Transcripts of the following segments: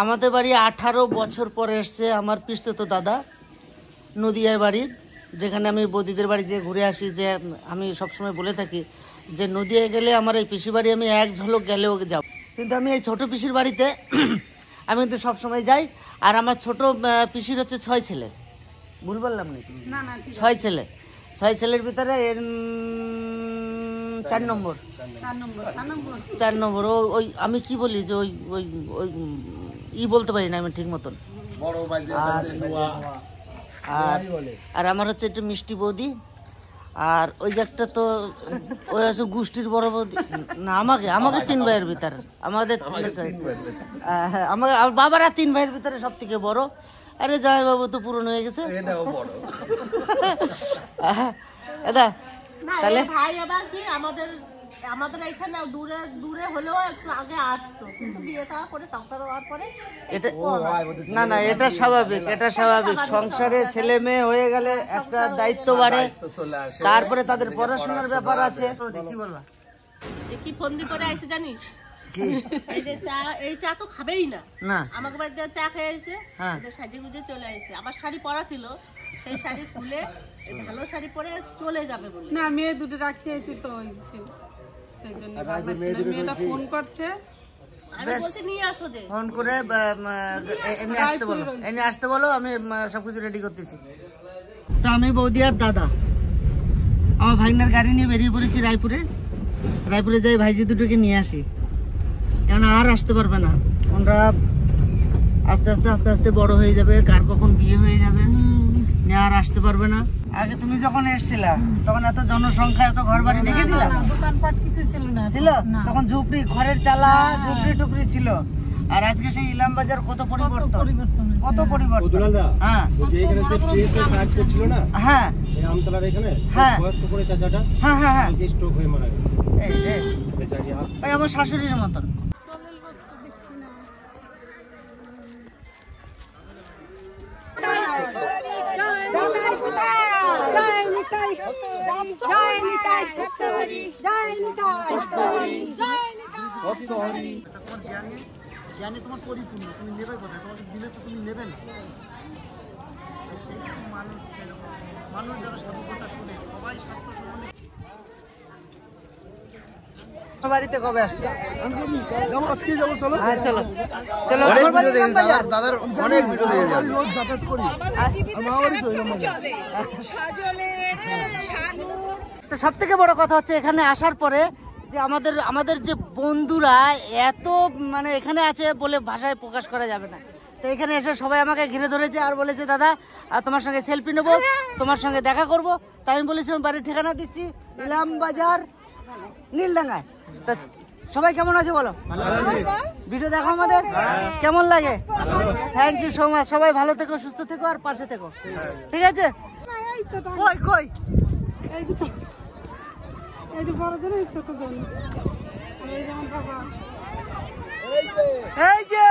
আমাদের বাড়ি 18 বছর পরে এসছে আমার পিসতো দাদা, নদিয়ার বাড়ি, যেখানে আমি বৌদিদের বাড়ি যে ঘুরে আসি। যে আমি সবসময় বলে থাকি যে নদিয়ায় গেলে আমার এই পিসির বাড়ি আমি এক ঝলক গেলেও যাব, কিন্তু আমি এই ছোট পিসির বাড়িতে আমি কিন্তু সবসময় যাই। আর আমার ছোট পিসির হচ্ছে 6 ছেলে, ভুল বললাম নাকি? 6 ছেলে, 6 ছেলের ভিতরে 4 নম্বর ওই আমি কি বলি যে ওই ওই ওই বলতে পারি না আমি ঠিক মতন। আর আমার হচ্ছে একটু মিষ্টি বৌদি, আর ওই যে একটা তো ওই আছে গোষ্ঠীর বড় বৌদি না, আমাকে 3 ভাইয়ের ভিতরে আমাদের আমার বাবারা 3 ভাইয়ের ভিতরে সব থেকে বড়। আরে জয় বাবু তো পুরনো হয়ে গেছে দাদা। তাহলে ভাই আবার কি আমাদের এখানে দূরে দূরে হলেও একটু আগে আসতো, কিন্তু বিয়ে থাকা করে সংসার হওয়ার পরে এটা না এটা স্বাভাবিক, এটা স্বাভাবিক। সংসারে ছেলে মেয়ে হয়ে গেলে একটা দায়িত্ব বাড়ে, তারপরে তাদের পড়াশোনার ব্যাপার আছে। কি বলবা? কি ফন্দি করে আইছে জানিস? এই চা তো খাবেই না, আমাকে বাড়িতে চা খেয়ে এসে সাজে গুজে চলে আসছে। আমার শাড়ি পরা ছিল, সেই শাড়ি খুলে ভালো শাড়ি পরে চলে যাবে বলে না, মেয়ে দুটো রাখিয়েছি তো মেয়েটা ফোন করছে, ফোন করে এনে আসতে বলো, আমি সবকিছু রেডি করতেছি। তো আমি বৌদি আর দাদা আমার ভাইনার গাড়ি নিয়ে বেরিয়ে পড়েছি রায়পুরে যাই ভাইজি দুটোকে নিয়ে আসি, কেন আর আসতে পারবে না। ওনারা আস্তে আস্তে বড় হয়ে যাবে, কার কখন বিয়ে হয়ে যাবে, আর আসতে পারবে না। আগে তুমি যখন এসেছিলা তখন এত জনসংখ্যা, এত ঘর বাড়ি দেখেছিলাম, দোকানপাট কিছু ছিল না, তখন ঝুপড়ি, ঘরের চালা, ঝুপড়ি টুপড়ি ছিল। আর আজকে সেই ইলাম বাজার কত পরিবর্তন। হ্যাঁ হ্যাঁ আমতলার এখানে বয়স্ক করে চাচাটা স্ট্রোক হয়ে মারা গেছে। এই আমার শাশুড়ির মতন। জানি তোমার পরিপূর্ণ, তুমি নেবে কোথায়? তোমাকে দিলে তো তুমি নেবে না। মানুষ যারা সাধু কথা শুনে, সবাই স্বাস্থ্য সম্বন্ধে। বাড়িতে কবে আসছে? চলো দাদার অনেক ভিডিও দেখে রোজ যাতায়াত করি। তো সব থেকে বড় কথা হচ্ছে এখানে আসার পরে যে আমাদের যে বন্ধুরা এত মানে এখানে আছে বলে ভাষায় প্রকাশ করা যাবে না। তো এখানে এসে সবাই আমাকে ঘিরে ধরেছে আর বলেছে দাদা তোমার সঙ্গে সেলফি নেবো, তোমার সঙ্গে দেখা করব। তাই আমি বলেছি বাড়ির ঠিকানা দিচ্ছি, ইলাম বাজার, নীলডাঙ্গায়। তা সবাই কেমন আছে বলো? ভিডিও দেখো আমাদের, কেমন লাগে? Thank you so much. সবাই ভালো থেকো, সুস্থ থেকো আর পাশে থেকো, ঠিক আছে? কই এই যে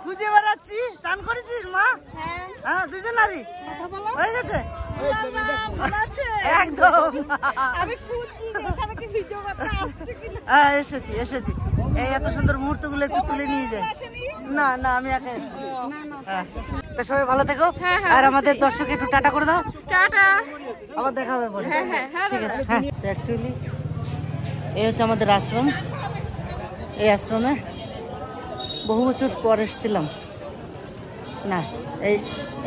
খুঁজে বেড়াচ্ছি। চান করেছিস মা? হ্যাঁ, দুজন নারী হয়ে গেছে একদম। এসেছি এই এত সুন্দর মুহূর্ত গুলো একটু তুলে নিয়ে যাই। না আমি একা এসেছি। তো সবাই ভালো থেকো, আর আমাদের দর্শক একটু টাটা করে দাও। টাটা, আবার দেখা হবে পরে। ঠিক আছে। অ্যাকচুয়ালি এই হচ্ছে আমাদের আশ্রম। এই আশ্রমে বহু বছর পর এসেছিলাম, না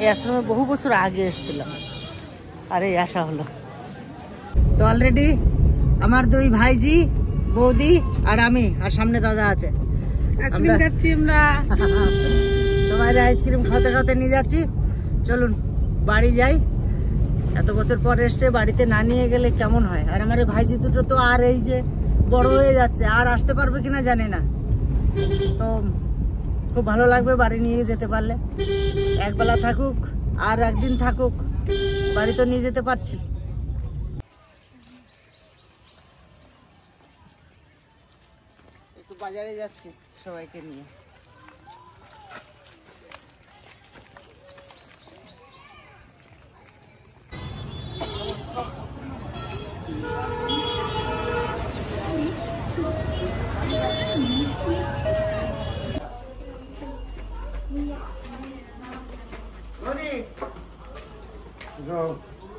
এই আশ্রমে বহু বছর আগে এসেছিলাম, আর এই আসা হলো। তো অলরেডি আমার 2 ভাইজি, বৌদি আর আমি, আর সামনে দাদা আছে। আইসক্রিম খাচ্ছি আমরা সবাই, আইসক্রিম খাতে নিয়ে যাচ্ছি। চলুন বাড়ি যাই। এত বছর পর এসছে, বাড়িতে না নিয়ে গেলে কেমন হয়। আর আমার এই ভাইজি দুটো তো আর এই যে বড় হয়ে যাচ্ছে, আর আসতে পারবে কিনা জানি না। তো খুব ভালো লাগবে বাড়ি নিয়ে যেতে পারলে। একবেলা থাকুক আর একদিন থাকুক, বাড়ি তো নিয়ে যেতে পারছি। একটু বাজারে যাচ্ছি সবাইকে নিয়ে।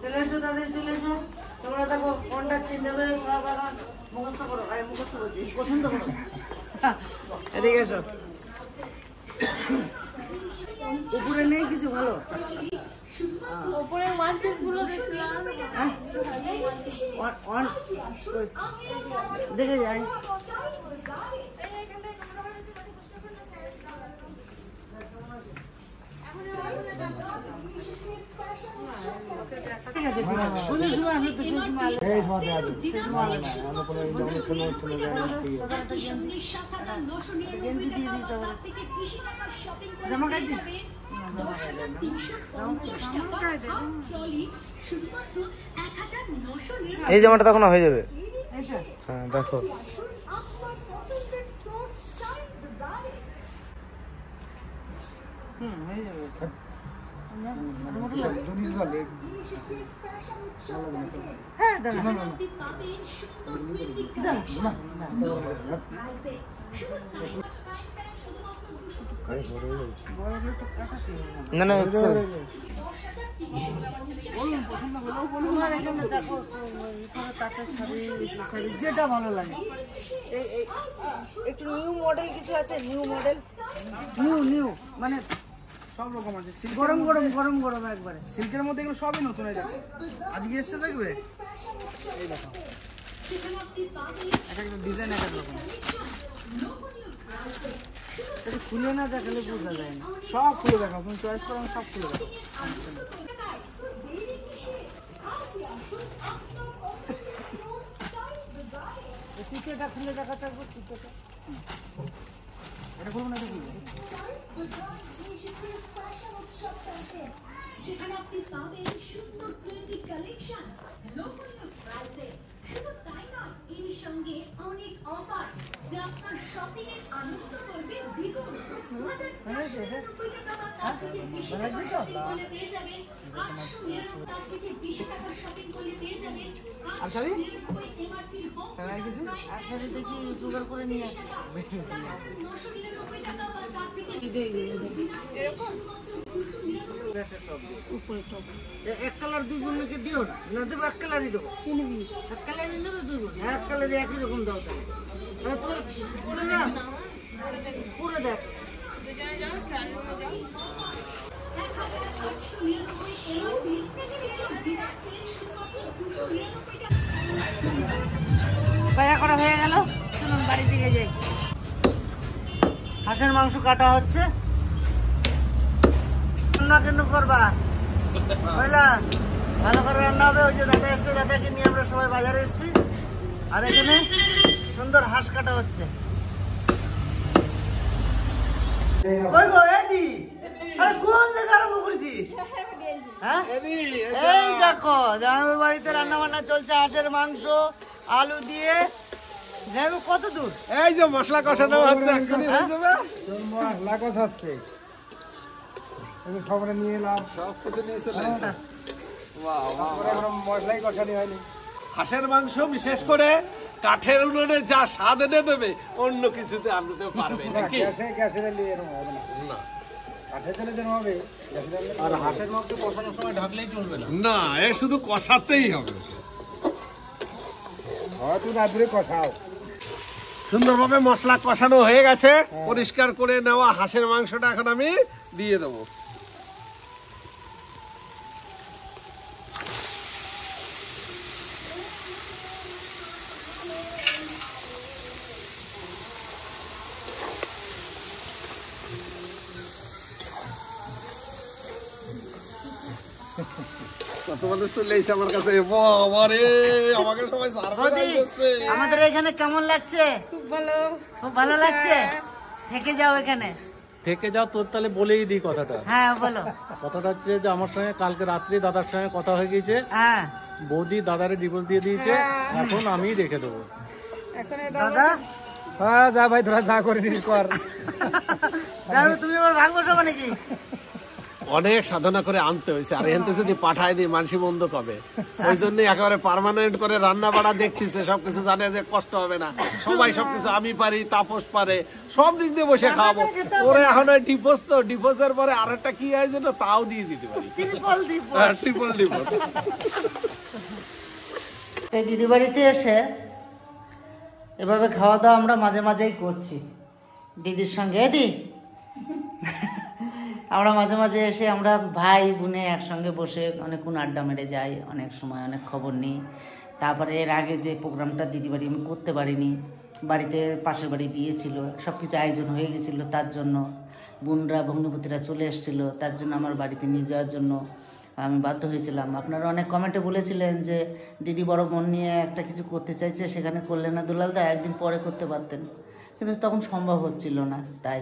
চলে এসো দাদা, চলে এসো। তোমরা দেখো কোনটা চিনতে হবে সব এখন মুখস্থ করো। আমি মুখস্থ করছি, পছন্দ করো। এদিকে এসো। উপরে নেই কিছু ভালো? উপরে ওয়ান পিস গুলো দেখলাম। দেখে যাই। ঠিক আছে, ঠিক আছে। বুঝে শুনে আসো তো, সেই সময় আলো। সেই সময় আলো। গেঞ্জি দিয়ে দিতে হবে। জামা গাইছিস? এই জামাটা তখন হয়ে যাবে। হ্যাঁ দেখো, হয়ে যাবে। হ্যাঁ দাদা, না না তোমার এখানে দেখো তাঁতের শাড়ি, শাড়ি যেটা ভালো লাগে। একটু নিউ মডেল কিছু আছে? নিউ মডেল, নিউ মানে সব রকম আছে। গরম গরম গরম গরম একবারে। সিল্কের মধ্যে এগুলো সবই নতুন হয়ে যাবে। আজকে এসে দেখবে, এই দেখো এক একটা ডিজাইন এক এক রকম। এটা খুলে না দেখালে বোঝা যায় না। সব খুলে দেখো, তুমি চয়েস করো, সব খুলে দেখো। কুচেটা খুলে দেখাতে হবে, কুচেটা। এটা খুলবো না, এটা খুলবো। যেখানে আপনি পাবেন সুন্দর ট্রেন্ডি কালেকশন লোকপ্রিয় প্রাইসে। শুধু তাই নয়, এর সঙ্গে অনেক অফার যা আপনার শপিং এর আনন্দ করবে দ্বিগুণ। 2499 টাকা বা তার থেকে বেশি টাকা শপিং করলে পেয়ে যাবেন 899, তার থেকে বেশি টাকা শপিং করলে পেয়ে যাবেন 899 এমআরপি হোম প্রাইস। আর শাড়ি দেখি জোগাড় করে নিয়ে আসি। 999 টাকা বা তার থেকে এক কালার দুই বোনকে দিও না, না দেবো এক কালারই দেবো। এক কালারই নেবে দুই বোন? এক কালারই একই রকম দাও। তাহলে পুরো না, পুরো দেখ। বাজার করা হয়ে গেল, চলুন বাড়ি দিকে যাই। হাঁসের মাংস কাটা হচ্ছে। রান্না কেন করবা বুঝলা? ভালো করে রান্না হবে। ওই যে দাদা এসছে, দাদাকে নিয়ে আমরা সবাই বাজারে এসছি। আর এখানে সুন্দর হাঁস কাটা হচ্ছে। কই গো এদি? আরে কোন জায়গা আরম্ভ করেছিস? হ্যাঁ এই দেখো, জামাইবাবুর বাড়িতে রান্না বান্না চলছে। হাঁসের মাংস আলু দিয়ে। জামাইবাবু কত দূর? এই যে মশলা কষানো হচ্ছে, এক্ষুনি হয়ে যাবে। মশলা কষাচ্ছে, খবরে নিয়ে এলাম, সব কিছু নিয়ে চলে এসেছে। মশলাই কষানি হয়নি। হাঁসের মাংস বিশেষ করে কাঠের উনুনে যা স্বাদ এনে দেবে, অন্য কিছুতে আনতে পারবে নাকি? গ্যাসের এরকম হবে না, কাঠের তেলে যেন হবে। আর হাঁসের মাংস কষানোর সময় ঢাকলেই চলবে না, না, এ শুধু কষাতেই হবে। হয়তো রাত্রে কষাও। সুন্দরভাবে মশলা কষানো হয়ে গেছে। পরিষ্কার করে নেওয়া হাঁসের মাংসটা এখন আমি দিয়ে দেবো। কত মানুষ চলে এসেছে আমার কাছে। বাবারে, আমাকে সবাই সারপ্রাইজ দিচ্ছে। আমাদের এখানে কেমন লাগছে? খুব ভালো। খুব ভালো লাগছে। থেকে যাও এখানে। থেকে যাও তোর, তাহলে বলেই দিই কথাটা। হ্যাঁ বলো। কথাটা হচ্ছে যে আমার সঙ্গে কালকে রাত্রি দাদার সঙ্গে কথা হয়ে গিয়েছে। হ্যাঁ বৌদি দাদারে ডিভোর্স দিয়ে দিয়েছে, এখন আমি রেখে দেবো। দাদা, হ্যাঁ যা ভাই, তোরা যা করে নিস কর। যাও তুমি আবার ভাগ বসাবো নাকি? অনেক সাধনা করে আনতে হয়েছে, আর এখান থেকে যদি পাঠায় দিই মানুষ বন্ধ কবে, ওই জন্য একেবারে পার্মানেন্ট করে রান্না বাড়া দেখতেছে, সবকিছু জানে যে কষ্ট হবে না, সবাই সবকিছু, আমি পারি, তাপস পারে, সব দিক দিয়ে বসে খাওয়াবো। ওরে এখন ওই ডিভোর্স, তো ডিভোর্সের পরে আরেকটা কি হয়েছে না, তাও দিয়ে দিতে পারি, ট্রিপল ডিভোর্স। এই দিদি বাড়িতে এসে এভাবে খাওয়া দাওয়া আমরা মাঝে মাঝেই করছি দিদির সঙ্গে। দি আমরা মাঝে মাঝে এসে আমরা ভাই বোনে একসঙ্গে বসে অনেকক্ষণ আড্ডা মেরে যাই, অনেক সময় অনেক খবর নিই। তারপরে এর আগে যে প্রোগ্রামটা দিদি বাড়ি আমি করতে পারিনি, বাড়িতে পাশের বাড়ি বিয়ে ছিল, সব কিছু আয়োজন হয়ে গেছিলো, তার জন্য বোনরা ভগ্নিপতিরা চলে এসেছিলো, তার জন্য আমার বাড়িতে নিয়ে যাওয়ার জন্য আমি বাধ্য হয়েছিলাম। আপনারা অনেক কমেন্টে বলেছিলেন যে দিদি বড় মন নিয়ে একটা কিছু করতে চাইছে, সেখানে করলেন না দুলালদা, একদিন পরে করতে পারতেন, কিন্তু তখন সম্ভব হচ্ছিল না। তাই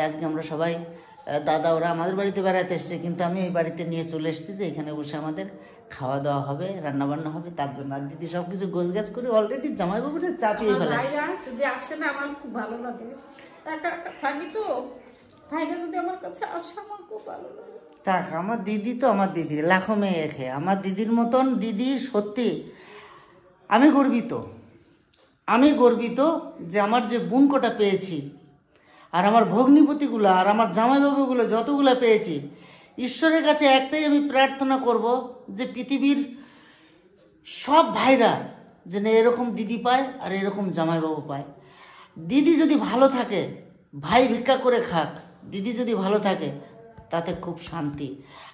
আজকে আমরা সবাই, দাদা ওরা আমাদের বাড়িতে বেড়াতে এসছে, কিন্তু আমি এই বাড়িতে নিয়ে চলে এসেছি যে এখানে বসে আমাদের খাওয়া দাওয়া হবে, রান্নাবান্না হবে, তার জন্য। আর দিদি সব কিছু গোছগাছ করে অলরেডি জামাইবাবুটা চাপিয়ে ফেলেছে। যদি আসে না আমার খুব ভালো লাগে, একা একা থাকি তো, ভাইরা যদি আমার কাছে আসে আমার খুব ভালো লাগে। থাক, আমার দিদি তো আমার দিদি, লাখো মেয়ে রেখে আমার দিদির মতন দিদি, সত্যি আমি গর্বিত যে আমার যে বোন কটা পেয়েছি, আর আমার ভগ্নিপতিগুলো আর আমার জামাইবাবুগুলো যতগুলো পেয়েছি, ঈশ্বরের কাছে একটাই আমি প্রার্থনা করব যে পৃথিবীর সব ভাইরা যেন এরকম দিদি পায় আর এরকম জামাইবাবু পায়। দিদি যদি ভালো থাকে, ভাই ভিক্ষা করে খাক, দিদি যদি ভালো থাকে তাতে খুব শান্তি।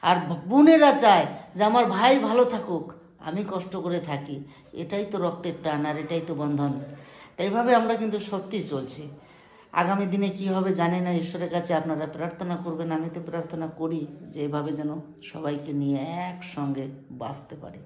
আর বোনেরা চায় যে আমার ভাই ভালো থাকুক, আমি কষ্ট করে থাকি, এটাই তো রক্তের টান আর এটাই তো বন্ধন। এইভাবে আমরা কিন্তু সত্যি চলছি। আগামী দিনে কি হবে জানি না, ঈশ্বরের কাছে আপনারা প্রার্থনা করবেন, আমি তো প্রার্থনা করি যে এভাবে যেন সবাইকে নিয়ে একসঙ্গে বাঁচতে পারি।